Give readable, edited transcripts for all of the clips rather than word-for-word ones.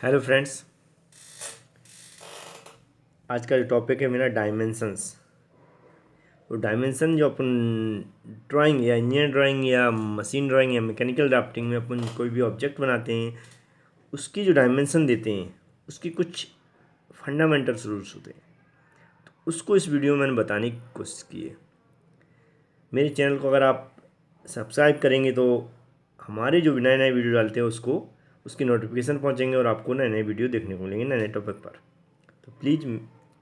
Hello friends, आज का जो टॉपिक है मेरा डायमेंशंस। तो डायमेंशन जो अपन ड्राइंग या इंजीनियर ड्राइंग या मशीन ड्राइंग या मैकेनिकल ड्राफ्टिंग में अपन कोई भी ऑब्जेक्ट बनाते हैं, उसकी जो डायमेंशन देते हैं उसकी कुछ फंडामेंटल रूल्स होते हैं। तो उसको इस वीडियो में मैंने बताने की कोशिश की है। मेरे चैनल को अगर आप सब्सक्राइब करेंगे तो हमारे जो नए नए वीडियो डालते हैं उसकी नोटिफिकेशन पहुंचेंगे और आपको नए नए वीडियो देखने को मिलेंगे नए नए टॉपिक पर। तो प्लीज़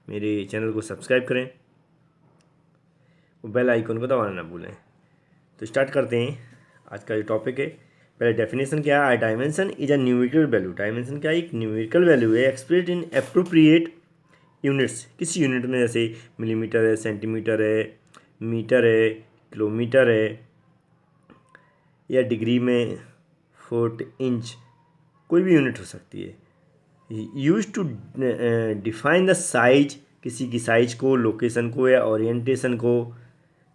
मेरे चैनल को सब्सक्राइब करें और बेल आइकन को दबाना ना भूलें। तो स्टार्ट करते हैं। आज का जो टॉपिक है, पहले डेफिनेशन क्या है। Dimension is a numerical value. Dimension क्या है? एक न्यूमेरिकल वैल्यू है एक्सप्रेस्ड इन एप्रोप्रिएट यूनिट्स। किसी यूनिट में, जैसे मिलीमीटर है, सेंटीमीटर है, मीटर है, किलोमीटर है, या डिग्री में, फुट, इंच, कोई भी यूनिट हो सकती है। Use to define the size, किसी की साइज को, लोकेशन को या ओरिएंटेशन को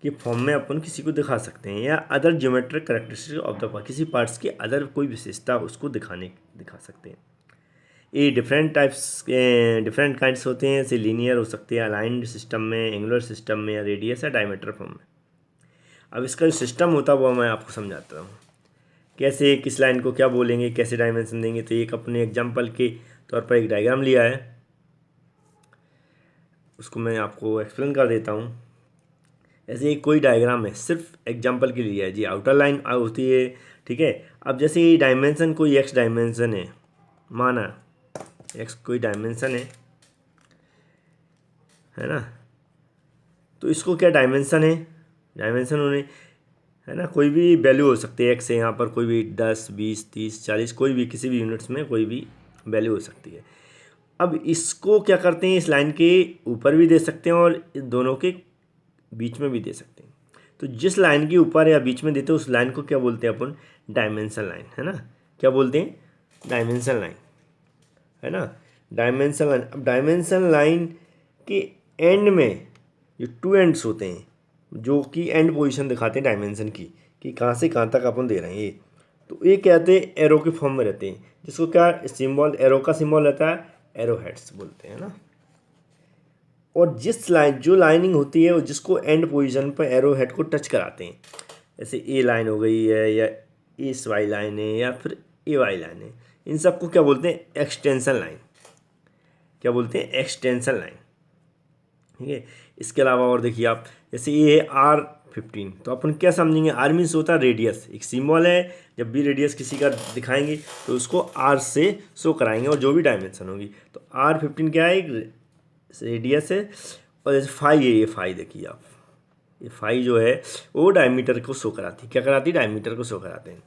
के फॉर्म में अपन किसी को दिखा सकते हैं, या other geometric characteristic of the part, किसी पार्ट्स की अदर कोई विशेषता उसको दिखा सकते हैं। ये डिफरेंट काइंड्स होते हैं, जैसे लीनियर हो सकते हैं, अलाइंड सिस्टम में, एंगुलर सिस्टम में, या रेडियस या डायमीटर फॉर्म में। अब इसका जो सिस्टम होता है वो मैं आपको समझाता हूँ। कैसे, किस लाइन को क्या बोलेंगे, कैसे डायमेंशन देंगे। तो एक अपने एग्जाम्पल के तौर पर एक डायग्राम लिया है, उसको मैं आपको एक्सप्लेन कर देता हूँ। ऐसे एक कोई डायग्राम है, सिर्फ एग्जांपल के लिए है जी। आउटर लाइन होती है, ठीक है। अब जैसे ये डायमेंशन कोई एक्स डायमेंशन है, माना एक्स कोई डायमेंशन है ना। तो इसको क्या डायमेंशन है? डायमेंशन होने, है ना, कोई भी वैल्यू हो सकती है एक्स है। यहाँ पर कोई भी 10, 20, 30, 40, कोई भी किसी भी यूनिट्स में कोई भी वैल्यू हो सकती है। अब इसको क्या करते हैं, इस लाइन के ऊपर भी दे सकते हैं और दोनों के बीच में भी दे सकते हैं। तो जिस लाइन के ऊपर या बीच में देते हैं उस लाइन को क्या बोलते हैं अपन? डायमेंशन लाइन, है ना। क्या बोलते हैं? डायमेंशन लाइन, है ना। Dimension line. अब डायमेंशन लाइन के एंड में जो टू एंड्स होते हैं, जो कि एंड पोजीशन दिखाते हैं डायमेंशन की, कि कहाँ से कहाँ तक अपन दे रहे हैं ये, तो ये कहते हैं एरो के फॉर्म में रहते हैं, जिसको क्या सिंबल, एरो का सिंबल रहता है, एरो हेड्स बोलते हैं ना। और जिस लाइन, जो लाइनिंग होती है, जिसको एंड पोजीशन पर एरो हेड को टच कराते हैं, जैसे ए लाइन हो गई है, या एस वाई लाइन है, या फिर ए वाई लाइन है, इन सबको क्या बोलते हैं? Extension line. क्या बोलते हैं? एक्सटेंशन लाइन, ठीक है। इसके अलावा और देखिए आप, जैसे ये है R15, तो अपन क्या समझेंगे? आर मीन्स होता है रेडियस, एक सिंबल है। जब भी रेडियस किसी का दिखाएंगे तो उसको R से शो कराएंगे, और जो भी डायमेंशन होगी। तो R15 क्या है? एक रेडियस है। और जैसे फाई है, ये फाई देखिए आप, ये फाई जो है वो डायमीटर को शो कराती है। क्या कराती है? डायमीटर को शो कराते हैं।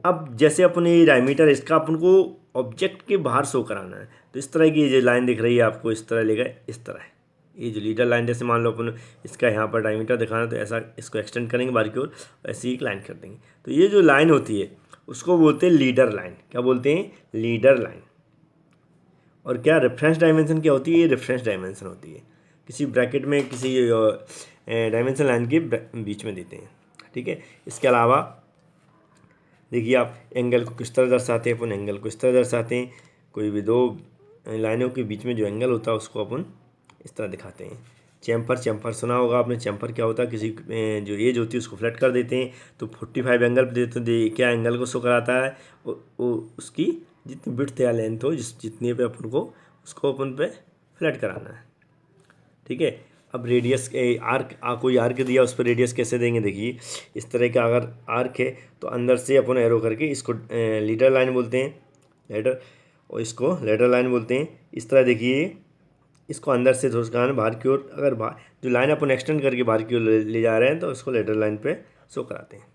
अब जैसे अपन ये डायमीटर, इसका अपन को ऑब्जेक्ट के बाहर शो कराना है, तो इस तरह की ये जो लाइन दिख रही है आपको, इस तरह लेगा, इस तरह है ये जो लीडर लाइन। जैसे मान लो अपन इसका यहाँ पर डायमीटर दिखाना, तो ऐसा इसको एक्सटेंड करेंगे बाहर की ओर, ऐसी एक लाइन कर देंगे। तो ये जो लाइन होती है उसको बोलते हैं लीडर लाइन। क्या बोलते हैं? Leader line. और क्या रेफरेंस डायमेंशन क्या होती है? ये रेफरेंस डायमेंशन होती है, किसी ब्रैकेट में किसी डायमेंशन लाइन के बीच में देते हैं, ठीक है। इसके अलावा देखिए आप, एंगल को किस तरह दर्शाते हैं अपन? एंगल को इस तरह दर्शाते हैं, कोई भी दो लाइनों के बीच में जो एंगल होता है उसको अपन इस तरह दिखाते हैं। चैम्फर, चैम्फर सुना होगा आपने। चैम्फर क्या होता है? किसी जो एज होती है उसको फ्लैट कर देते हैं, तो 45 एंगल पर देते हैं। क्या एंगल को शो कराता है? वो उसकी जितनी विड्थ या लेंथ हो, जितने पे अपन को उसको अपन पे फ्लैट कराना है, ठीक है। अब रेडियस आर्क, कोई आर्क दिया, उस पर रेडियस कैसे देंगे? देखिए इस तरह का अगर आर्क है तो अंदर से अपन एरो करके इसको लीडर लाइन बोलते हैं, लेडर, और इसको लेडर लाइन बोलते हैं। इस तरह देखिए, इसको अंदर से थोड़ा बाहर की ओर, अगर जो लाइन अपन एक्सटेंड करके बाहर की ओर ले जा रहे हैं तो उसको लेडर लाइन पे शो कराते हैं।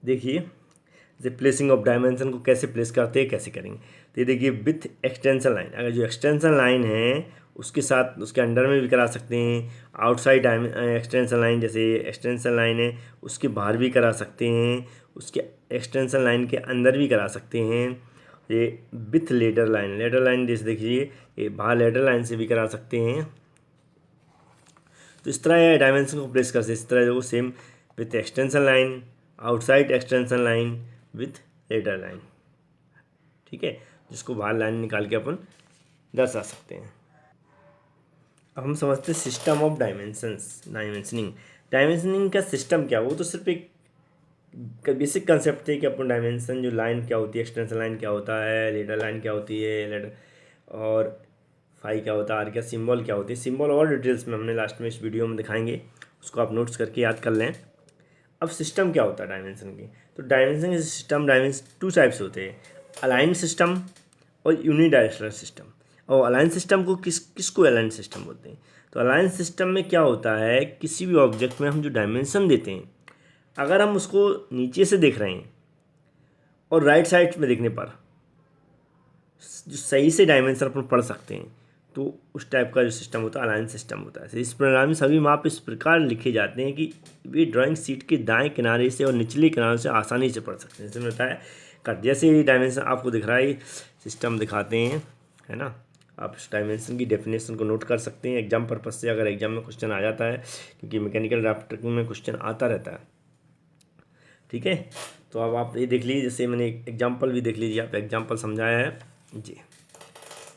देखिए जैसे प्लेसिंग ऑफ डायमेंशन को कैसे प्लेस करते हैं, कैसे करेंगे। तो ये देखिए, विथ एक्सटेंशन लाइन, अगर जो एक्सटेंशन लाइन है उसके साथ उसके अंडर में भी करा सकते हैं। आउटसाइड एक्सटेंशन लाइन, जैसे एक्सटेंशन लाइन है उसके बाहर भी करा सकते हैं, उसके एक्सटेंशन लाइन के अंदर भी करा सकते हैं। ये with ladder line, ladder line जैसे देखिए, ये बाहर लेडर लाइन से भी करा सकते हैं। तो इस तरह डायमेंशन को प्लेस कर सकते, इस तरह जो same with extension line outside extension line with letter line, ठीक है, जिसको बाहर लाइन निकाल के अपन दर्शा सकते हैं। अब हम समझते हैं सिस्टम ऑफ डायमेंशनिंग। डायमेंशनिंग का सिस्टम क्या, वो तो सिर्फ एक बेसिक कंसेप्ट है कि अपन डायमेंशन जो लाइन क्या होती है, एक्सटेंशन लाइन क्या होता है, लेटर लाइन क्या होती है, लेटर और फाई क्या होता है, आर क्या सिंबल क्या होती है। सिंबल और डिटेल्स में हमने लास्ट में इस वीडियो में दिखाएंगे, उसको आप नोट्स करके याद कर लें। अब सिस्टम क्या होता है डायमेंशन की, तो डायमेंशन के सिस्टम डायमेंशन टू टाइप्स होते हैं, अलाइन सिस्टम और यूनिडायरेक्शनल सिस्टम। और अलाइन सिस्टम को किसको अलाइन सिस्टम बोलते हैं, तो अलाइन सिस्टम में क्या होता है, किसी भी ऑब्जेक्ट में हम जो डायमेंशन देते हैं, अगर हम उसको नीचे से देख रहे हैं और राइट साइड में देखने पर जो सही से डायमेंशन अपन पढ़ सकते हैं, तो उस टाइप का जो सिस्टम होता है अलाइन सिस्टम होता है। इस प्रोग्राम में सभी माप इस प्रकार लिखे जाते हैं कि वे ड्राइंग शीट के दाएं किनारे से और निचले किनारे से आसानी से पढ़ सकते हैं। जैसे मैंने बताया कट, जैसे ही डायमेंशन आपको दिख रहा है सिस्टम दिखाते हैं, है ना, आप इस डायमेंशन की डेफिनेशन को नोट कर सकते हैं एग्जाम पर्पज से, अगर एग्जाम में क्वेश्चन आ जाता है, क्योंकि मैकेनिकल ड्राफ्टिंग में क्वेश्चन आता रहता है, ठीक है। तो अब आप ये देख लीजिए, जैसे मैंने एग्जाम्पल भी देख लीजिए, आप एग्जाम्पल समझाया है जी।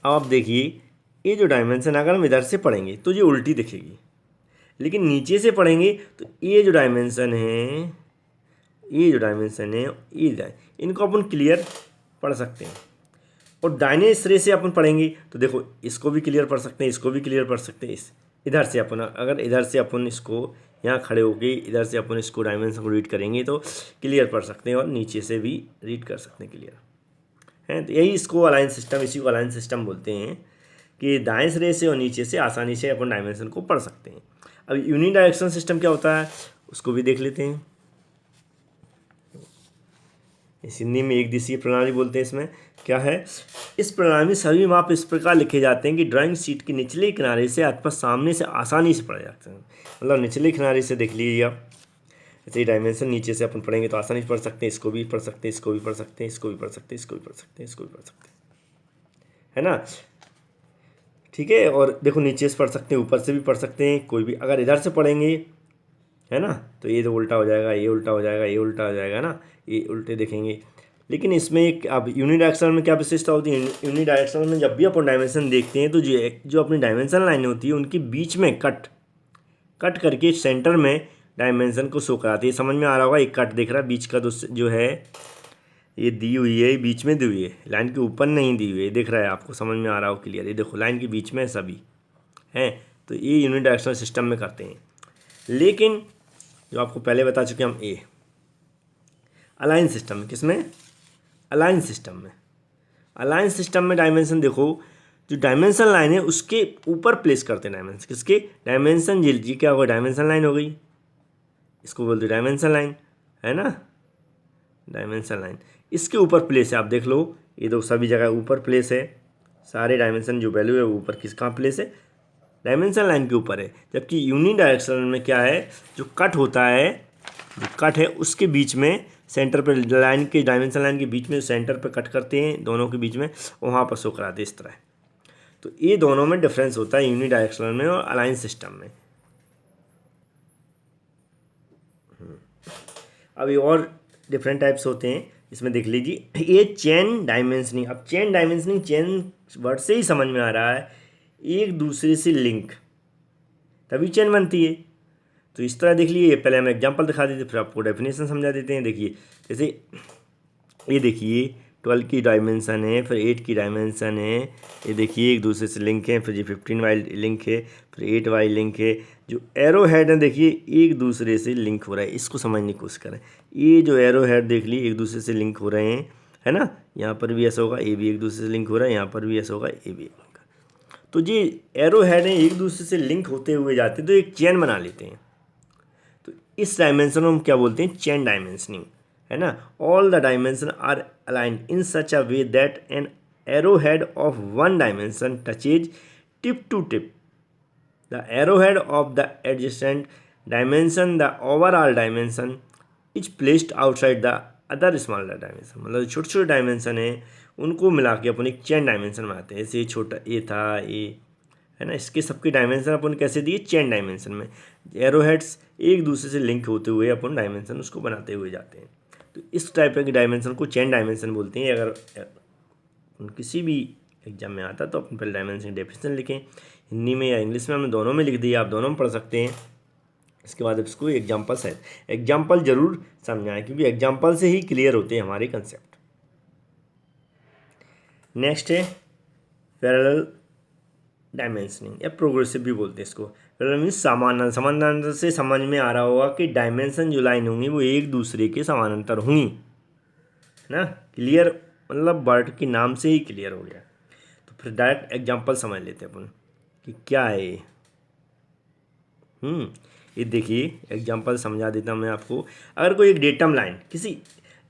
अब आप देखिए ये जो डायमेंशन अगर हम इधर से पढ़ेंगे तो ये उल्टी दिखेगी, लेकिन नीचे से पढ़ेंगे तो ये जो डायमेंशन है, ये जो डायमेंशन है, ये इनको अपन क्लियर पढ़ सकते हैं। और दाहिने सिरे से अपन पढ़ेंगे तो देखो इसको भी क्लियर पढ़ सकते हैं, इसको भी क्लियर पढ़ सकते हैं। इस इधर से अपन अगर इधर से अपन इसको यहाँ खड़े होके इधर से अपन इसको डायमेंशन को रीड करेंगे तो क्लियर पढ़ सकते हैं, और नीचे से भी रीड कर सकते हैं क्लियर है। तो यही इसको अलाइन सिस्टम, इसी को अलाइन सिस्टम बोलते हैं कि दाएं सिरे से और नीचे से आसानी से अपन डायमेंशन को पढ़ सकते हैं। अब यूनिडायरेक्शनल सिस्टम क्या होता है उसको भी देख लेते हैं। इस हिंदी में एक दिशीय प्रणाली बोलते हैं। इसमें क्या है, इस प्रणाली में सभी माप इस प्रकार लिखे जाते हैं कि ड्राइंग शीट के निचले किनारे से अथवा सामने से आसानी से पढ़े जाते हैं। मतलब निचले किनारे से देख लीजिए आप, ऐसे ही डायमेंशन नीचे से अपन पढ़ेंगे तो आसानी से पढ़ सकते हैं, इसको भी पढ़ सकते हैं, इसको भी पढ़ सकते हैं, इसको भी पढ़ सकते हैं, इसको भी पढ़ सकते हैं, इसको भी पढ़ सकते हैं, है ना, ठीक है। और देखो नीचे से पढ़ सकते हैं, ऊपर से भी पढ़ सकते हैं, कोई भी अगर इधर से पढ़ेंगे, है ना, तो ये तो उल्टा हो जाएगा, ये उल्टा हो जाएगा, ये उल्टा हो जाएगा ना, ये उल्टे देखेंगे। लेकिन इसमें एक अब यूनिडायरेक्शनल में क्या विशेषता होती है, यूनिडायरेक्शनल में जब भी अपन डायमेंशन देखते हैं तो जो अपनी डायमेंशन लाइन होती है उनके बीच में कट करके सेंटर में डायमेंशन को शो कराती है। समझ में आ रहा होगा, एक कट दिख रहा है, बीच का जो है ये दी हुई है, बीच में दी हुई है, लाइन के ऊपर नहीं दी हुई है, दिख रहा है आपको, समझ में आ रहा हो क्लियर, ये देखो लाइन के बीच में सभी हैं। तो ये यूनिडायरेक्शनल सिस्टम में करते हैं। लेकिन जो आपको पहले बता चुके हम, ए अलाइन सिस्टम में, किसमें, अलाइन सिस्टम में, अलाइन सिस्टम में डायमेंशन देखो, जो डायमेंशन लाइन है उसके ऊपर प्लेस करते हैं डायमेंशन, किसके, डायमेंशन जी क्या होगा, डायमेंशन लाइन हो गई, इसको बोलते हैं डायमेंशन लाइन, है ना, डायमेंशन लाइन इसके ऊपर प्लेस है। आप देख लो ये तो सभी जगह ऊपर प्लेस है, सारे डायमेंशन जो वैल्यू है वो ऊपर किस कहाँ प्लेस है, डायमेंशन लाइन के ऊपर है। जबकि यूनिडायरेक्शनल में क्या है, जो कट होता है, जो कट है उसके बीच में सेंटर पर लाइन के, डायमेंशन लाइन के बीच में सेंटर पर कट करते हैं दोनों के बीच में, वहाँ पर शो कराते हैं इस तरह। तो ये दोनों में डिफरेंस होता है यूनिडायरेक्शनल में और अलाइन सिस्टम में। अभी और डिफरेंट टाइप्स होते हैं, इसमें देख लीजिए, ये चेन डायमेंशनिंग। अब चेन डायमेंशनिंग, चेन वर्ड से ही समझ में आ रहा है एक दूसरे से लिंक, तभी चेन बनती है। तो इस तरह देख लीजिए, पहले हम एग्जांपल दिखा देते फिर आपको डेफिनेशन समझा देते हैं। देखिए जैसे ये देखिए 12 की डायमेंशन है, फिर 8 की डायमेंशन है, ये देखिए एक दूसरे से लिंक है, फिर ये 15 वाई लिंक है, फिर 8 वाई लिंक है। जो एरो हेड है देखिए एक दूसरे से लिंक हो रहा है, इसको समझने की कोशिश करें। ये जो एरो हेड देख ली एक दूसरे से लिंक हो रहे हैं, है ना, यहाँ पर भी ऐसा होगा, ये भी एक दूसरे से लिंक हो रहा है, यहाँ पर भी ऐसा होगा, ये भी लिंक। तो ये एरो हेड है एक दूसरे से लिंक होते हुए जाते हैं तो एक चेन बना लेते हैं। तो इस डायमेंशन को हम क्या बोलते हैं, चेन डायमेंशनिंग, है ना। All the dimension are aligned in such a way that an arrow head of one dimension touches tip to tip the arrow head of the adjacent dimension, the overall dimension is placed outside the other smaller dimension. मतलब छोटे छोटे dimension है उनको मिला के अपन एक chain dimension बनाते हैं। ऐसे छोटा ए था, ए, है ना, इसके सबके डायमेंशन अपन कैसे दिए, चेन डायमेंशन में। एरो हेड्स एक दूसरे से लिंक होते हुए अपन डायमेंशन उसको बनाते हुए जाते हैं। तो इस टाइप के डायमेंशन को चेन डायमेंशन बोलते हैं। अगर किसी भी एग्जाम में आता तो अपन पहले डायमेंशन डेफिनेशन लिखें, हिंदी में या इंग्लिश में, हमने दोनों में लिख दिया, आप दोनों में पढ़ सकते हैं। इसके बाद इसको एग्जाम्पल सहित एग्जाम्पल जरूर समझाएं, क्योंकि एग्जाम्पल से ही क्लियर होते हैं हमारे कंसेप्ट। नेक्स्ट है पैरेलल डायमेंशनिंग या प्रोग्रेसिव भी बोलते हैं इसको। पैरेलल मीन्स समानांतर। समानांतर से समझ में आ रहा होगा कि डायमेंशन जो लाइन होंगी वो एक दूसरे के समानांतर होंगी, है ना। क्लियर मतलब वर्ड के नाम से ही क्लियर हो गया। तो फिर डायरेक्ट एग्जाम्पल समझ लेते हैं अपन कि क्या है ये। ये देखिए एग्जाम्पल समझा देता हूँ मैं आपको। अगर कोई एक डेटम लाइन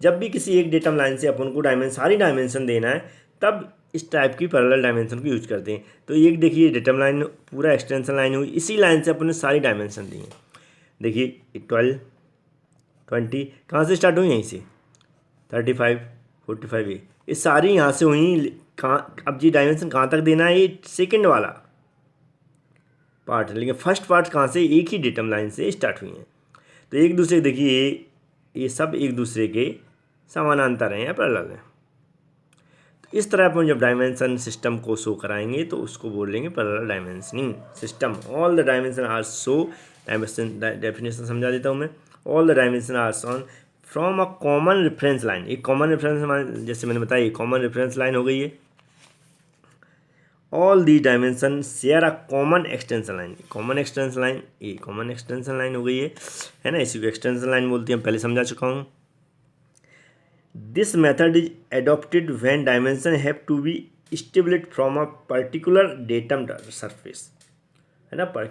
जब भी किसी एक डेटम लाइन से अपन को सारी डायमेंशन देना है, तब इस टाइप की पैरेलल डायमेंशन को यूज करते हैं। तो एक देखिए डेटम लाइन पूरा एक्सटेंशन लाइन हुई, इसी लाइन से अपन ने सारी डायमेंशन दी हैं। देखिए 12 20 कहाँ से स्टार्ट हुई, यहीं से 35 45 ये सारी यहाँ से हुई। कहाँ अब जी डायमेंशन कहाँ तक देना है, ये सेकेंड वाला पार्ट है, लेकिन फर्स्ट पार्ट कहाँ से, एक ही डेटम लाइन से स्टार्ट हुई हैं। तो एक दूसरे देखिए ये सब एक दूसरे के समानांतर हैं या पैरेलल हैं। तो इस तरह अपन जब डायमेंशन सिस्टम को शो कराएंगे तो उसको बोलेंगे parallel dimensioning system. All the dimension are show, dimension definition समझा देता हूँ मैं। All the dimension are shown from a common reference line. एक कॉमन रेफरेंस, जैसे मैंने बताया, कॉमन रेफरेंस लाइन हो गई है। All the dimension share a common extension line. Common extension line, ये कॉमन एक्सटेंशन लाइन हो गई है ना। इसी को एक्सटेंशन लाइन बोलते हैं, पहले समझा चुका हूँ। This method is adopted when dimension have to be stabled from a particular datum surface, है ना। पर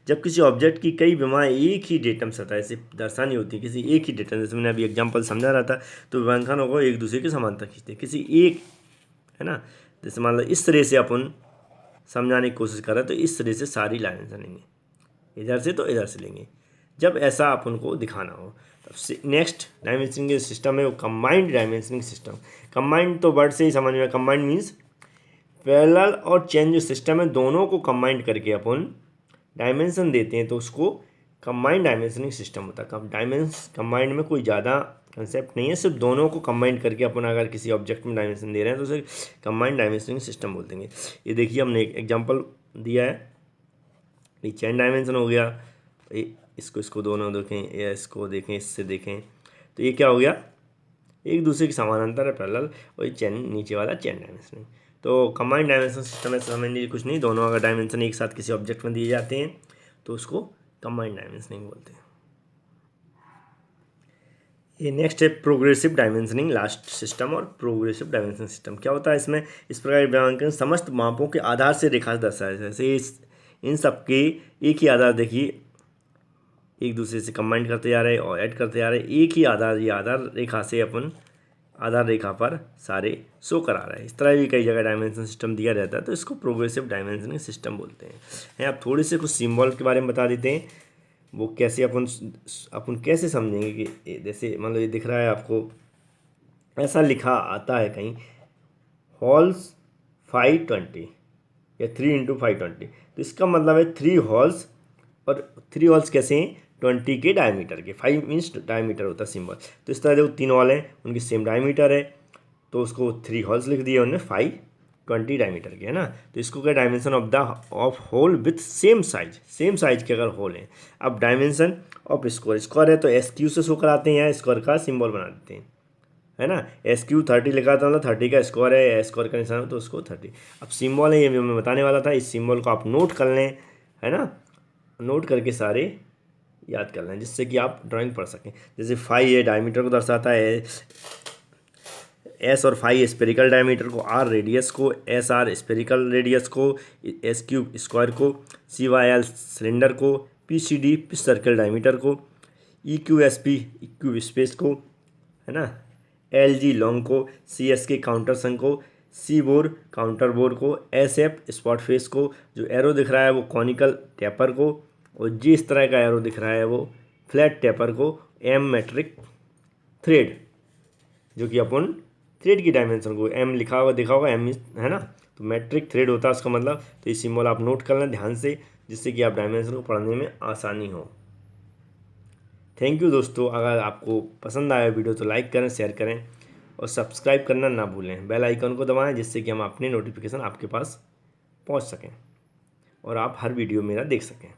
जब किसी ऑब्जेक्ट की कई विमाएँ एक ही डेटम सतह से दर्शानी होती है, किसी एक ही डेटम, जैसे मैंने अभी एग्जांपल समझा रहा था, तो विमानखानों को एक दूसरे के समांतर खींचते हैं किसी एक, है ना। जैसे मान लो इस तरह से अपन समझाने की कोशिश कर रहे हैं, तो इस तरह से सारी लाइन लेंगे, इधर से तो इधर से लेंगे, जब ऐसा अपन को दिखाना हो। तब नेक्स्ट डायमेंशनिंग सिस्टम है वो कंबाइंड डायमेंशनिंग सिस्टम। कंबाइंड तो वर्ड से ही समझ में, कंबाइंड मीन्स पैरेलल और चेन जो सिस्टम है दोनों को कंबाइंड करके अपन डायमेंशन देते हैं, तो उसको कंबाइंड डायमेंशनिंग सिस्टम होता है। कंबाइंड में कोई ज़्यादा कंसेप्ट नहीं है, सिर्फ दोनों को कंबाइंड करके अपन अगर किसी ऑब्जेक्ट में डायमेंशन दे रहे हैं तो उसे कंबाइंड डायमेंशनिंग सिस्टम बोलते हैं। ये देखिए हमने एक एग्जांपल दिया है, ये चेन डायमेंशन हो गया। इसको दोनों देखें या इसको देखें, इससे देखें, तो ये क्या हो गया, एक दूसरे के समानांतर है पैरेलल, और ये चेन नीचे वाला चेन डायमेंशनिंग। तो कंबाइंड डायमेंशन सिस्टम में समझने कुछ नहीं, दोनों अगर डायमेंशन एक साथ किसी ऑब्जेक्ट में दिए जाते हैं तो उसको कंबाइंड डायमेंशनिंग बोलते हैं। ये नेक्स्ट है प्रोग्रेसिव डायमेंशनिंग लास्ट सिस्टम। और प्रोग्रेसिव डायमेंशनिंग सिस्टम क्या होता है, इसमें इस प्रकार के समस्त मापों के आधार से रेखा दर्शाया जाए। जैसे इन सब के एक ही आधार, देखिए एक दूसरे से कंबाइंड करते जा रहे हैं और ऐड करते जा रहे हैं, एक ही आधार, ये आधार रेखा से अपन आधार रेखा पर सारे शो करा रहे हैं। इस तरह भी कई जगह डायमेंशन सिस्टम दिया रहता है, तो इसको प्रोग्रेसिव डायमेंशनिंग सिस्टम बोलते हैं। आप थोड़े से कुछ सिंबल के बारे में बता देते हैं, वो कैसे अपन कैसे समझेंगे कि जैसे मान लो ये दिख रहा है आपको, ऐसा लिखा आता है कहीं हॉल्स 520 या 3x520, तो इसका मतलब है 3 हॉल्स, और 3 हॉल्स कैसे हैं, 20 के डायमीटर के। 5 मीन्स डायमीटर होता है सिंबल। तो इस तरह जो 3 हॉल हैं उनकी सेम डायमीटर है, तो उसको 3 हॉल्स लिख दिए उन्होंने 520 डायमीटर के, है ना। तो इसको क्या, dimension of whole with same size के अगर होल हैं। अब डायमेंशन ऑफ स्क्वायर है तो SQ से शो कराते हैं, या स्क्वायर का सिंबल बना देते हैं, है ना। SQ 30 लिखा था, मतलब 30 का स्क्वायर है, स्क्वायर का निशान है तो उसको 30। अब सिंबल है, ये मैं बताने वाला था, इस सिंबल को आप नोट कर लें, है ना। नोट करके सारे याद कर लें, जिससे कि आप ड्राइंग पढ़ सकें। जैसे 5 है डायमीटर को दर्शाता है, S और 5 स्पेरिकल डायमीटर को, R रेडियस को, SR स्पेरिकल रेडियस को, SQ स्क्वायर को, CYL सिलेंडर को, PCD पिच सर्कल डायमीटर को, EQSP इक्यू स्पेस को, है ना, LG लॉन्ग को, CSK काउंटर संघ को, C बोर काउंटर बोर को, SF स्पॉट फेस को, जो एरो दिख रहा है वो कॉनिकल टेपर को, और जिस तरह का एरो दिख रहा है वो फ्लैट टेपर को, M मेट्रिक थ्रेड, जो कि अपन थ्रेड की डायमेंशन को M लिखा हुआ देखा होगा, M है ना, तो मेट्रिक थ्रेड होता है उसका मतलब। तो ये सिंबल आप नोट कर लें ध्यान से, जिससे कि आप डायमेंशन को पढ़ने में आसानी हो। थैंक यू दोस्तों। अगर आपको पसंद आया वीडियो तो लाइक करें, शेयर करें और सब्सक्राइब करना ना भूलें। बेल आइकन को दबाएं जिससे कि हम अपनी नोटिफिकेशन आपके पास पहुंच सकें और आप हर वीडियो मेरा देख सकें।